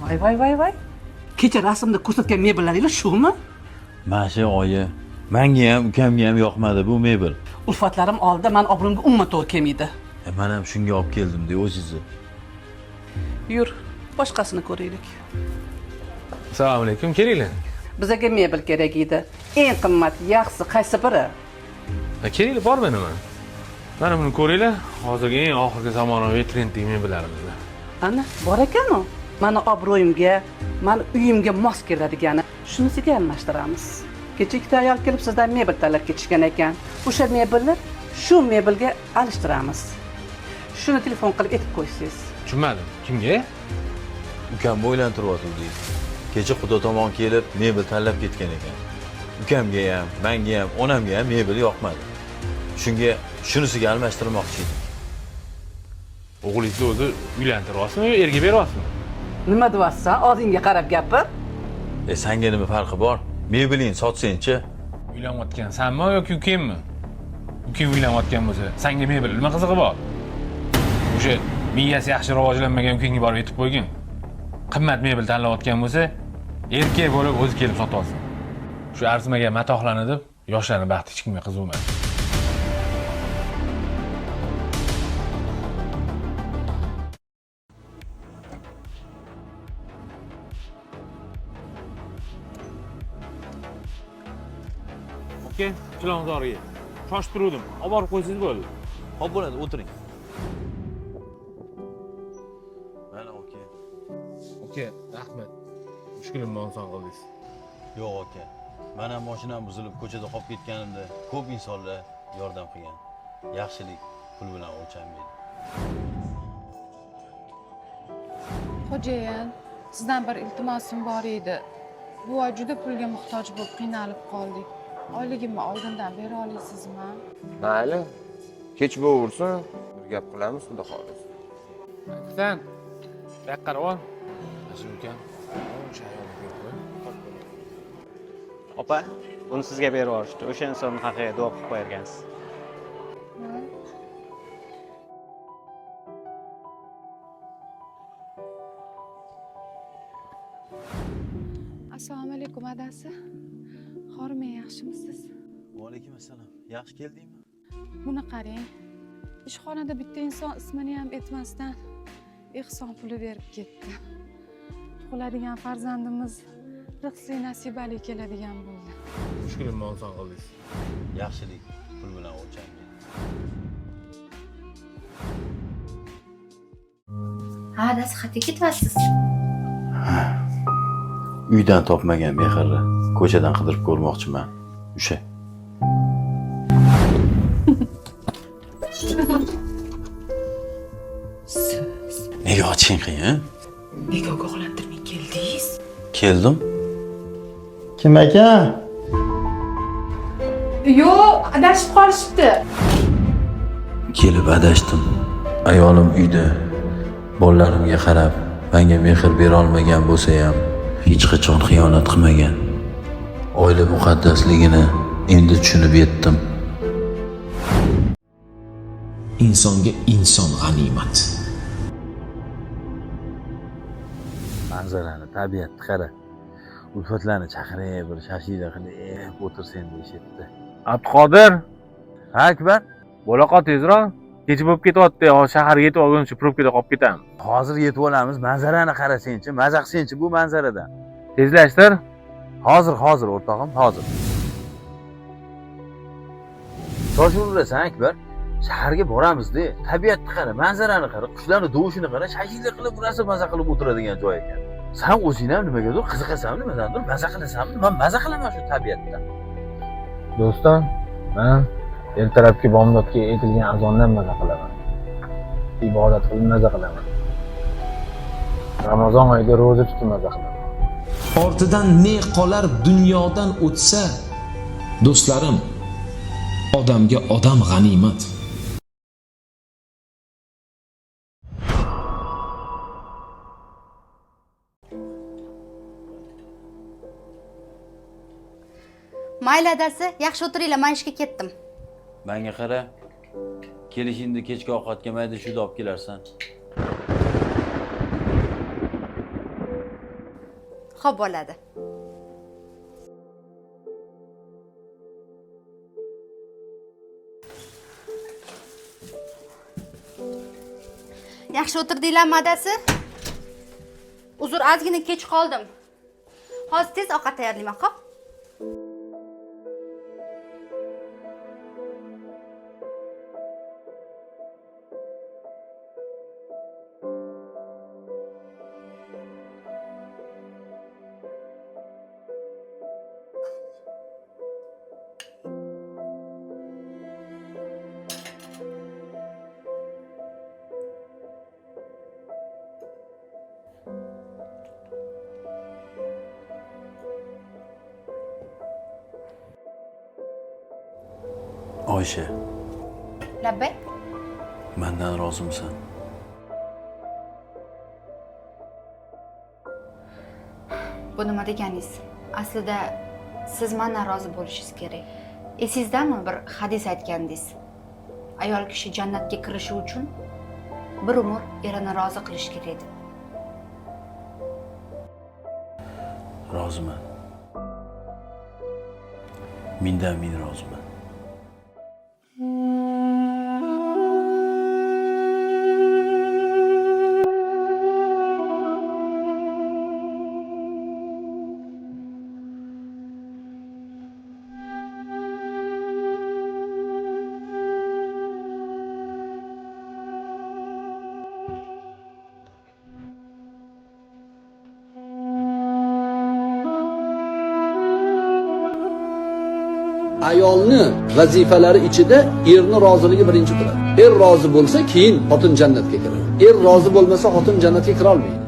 Voy. Kecha rasmda ko'rsatgan mebellaringiz shumi? Mana shu oyi. Menga ham, ukamga ham yoqmadi bu mebel. Ulfatlarim oldida men obro'mga umuman to'g'ri kelmaydi. Men ham shunga olib keldim-da o'zingizni. Yur, boshqasini ko'raylik. Assalomu alaykum, kelinglar. Bizga mebel kerak edi. Eng qimmat, yaxshisi qaysi biri? Kelinglar, bormi nima? Mana buni ko'ringlar. Hozirgi eng oxirgi zamonaviy trenddagi mebellarimiz. Ana, bor ekan-ku. Mani obro'yimga, mani uyimga mos keladigani shunisiga almashtiramiz. Kecha ikkita ayol kelib sizdan mebel tanlab ketishgan ekan. O'sha mebelni shu mebelga alishtiramiz. Shuni telefon qilib aytib qo'ysiz. Tushunmadim. Kimga? Ukamni o'ylantiryapti. Kecha Xudo tomon kelib mebel tanlab ketgan ekan. Ukamga ham, menga ham, onamga ham mebel yoqmadi. Shunga shunisiga almashtirmoqchi edim. O'g'lingizni o'zi uylantiryapsizmi yo erga beryapsizmi? Nima deyapsan? Og'zingga qarab gapir. Senga nima farqi bor? Mebelingni sotsang-chi. Uylanayotgan senmi yoki ukangmi? Ukang uylanayotgan bo'lsa, senga mebel nima qizig'i bor? O'sha miyasi yaxshi rivojlanmagan ukangga borib aytib qo'ygin. Qimmat mebel tanlayotgan bo'lsa, erkak bo'lib o'zi kelib sotib olsin. Shu arzimaga matohlanadi deb yoshlarning baxti hech kimga qiziqmaydi. Oke, Chilonzorga. Shoshib turdim. Olib borib qo'ysangiz bo'ldi. Xo'p bo'ladi, o'tiring. Mana oka. Oke, rahmat. Mushkulimni oson qildingiz. Yo'q aka. Men ham mashinam buzilib ko'chada qolib ketganimda ko'p insonlar yordam qilgan. Yaxshilik pul bilan o'lchanmaydi. Xo'jayin, sizdan bir iltimosim bor edi. Bu oy juda pulga muhtoj bo'lib qiynalib qoldik. Oyligimni oldindan bera olasizmi? Mayli. Kech bo'versin, bir gap qilamiz, xudo xohlasa. Sen yoqqa qarab ol. Shu ukam. O'sha ayolga berib qo'y. Opa, buni sizga berib yuborishdi. O'sha insonni haqiga duo qilib qo'ygansiz. Assalomu alaykum adasi. Xormay, yaxshimisiz? Va alaykum assalom. Yaxshi keldingmi? Buni qarang. Ishxonada bitta inson ismini ham aytmasdan ehson puli berib ketdi. Tug'iladigan farzandimiz rizqli nasibali keladigan bo'ldi. Mushkulimni oson qildingiz. Yaxshilik pul bilan o'lchanmaydi. Ha, adasi qayerga ketyapsiz? Uydan topmagan mehrni ko'chadan qidirib ko'rmoqchiman. O'sha. Siz Nega oching qiyin? nega ogohlantirmay keldingiz? Keldim. Kim ekan? Yo'q, adashib qolishibdi. Kelib adashdim. Ayolim uyda. Bolalarimga qarab, menga mehr bera olmagan bo'lsa ham, hech qachon xiyonat qilmagan. Oila muqaddasligini endi tushunib yetdim. Insonga inson g'animat. Manzarani, tabiatni qara. Ulfatlarni chaqirib, bir shashila qilib o'tirsan deyishibdi. Abduqodir, Ha, Akbar? bo'la qol tezroq. Kech bo'lib ketyapti. Hozir shaharga yetib olguncha probkada qolib ketamiz. Hozir yetib olamiz. Manzarani qarasang-chi, maza qilsang-chi bu manzaradan. Tezlashtir. Hozir o'rtog'im, hozir. Shoshilmaysan, Akbar. Shaharga boramiz-da. Tabiatni qara, manzarani qara, qushlarning dovushini qara, shashila qilib, maza qilib o'tiradigan joy ekan. Sen o'zing ham nimagadir qiziqasanmi, nimadandir maza qilasanmi? Men maza qilaman shu tabiatdan. Do'stim, men ertalabki bomdodga aytilgan azondan maza qilaman. Ibodat qilib maza qilaman. Ramazon oyida ro'za tutib maza qilaman. Ortidan ne qolar dunyodan o'tsa, do'stlarim, odamga odam g'animat. Mayli adasi, yaxshi o'tiringlar, men ishga ketdim. Menga qara. Kelishingda kechki ovqatga mayda shuni olib kelarsan. Xo'p bo'ladi. Yaxshi o'tirdinglarmi adasi? Uzr, ozgina kech qoldim. Hozir tez ovqat tayyorlayman, xo'p? Oysha, Labbay. mendan rozimisan? Bu nima deganingiz? Aslida siz mendan rozi bo'lishingiz kerak. Esizdami bir hadis aytgandingiz? Ayol kishi jannatga kirishi uchun bir umr erini rozi qilish kerak deb. Roziman. Mindan min roziman. Ayolni vazifalari ichida erni roziligi birinchi turadi. Er rozi bo'lsa, keyin xotin jannatga kiradi. Er rozi bo'lmasa, xotin jannatga kira olmaydi.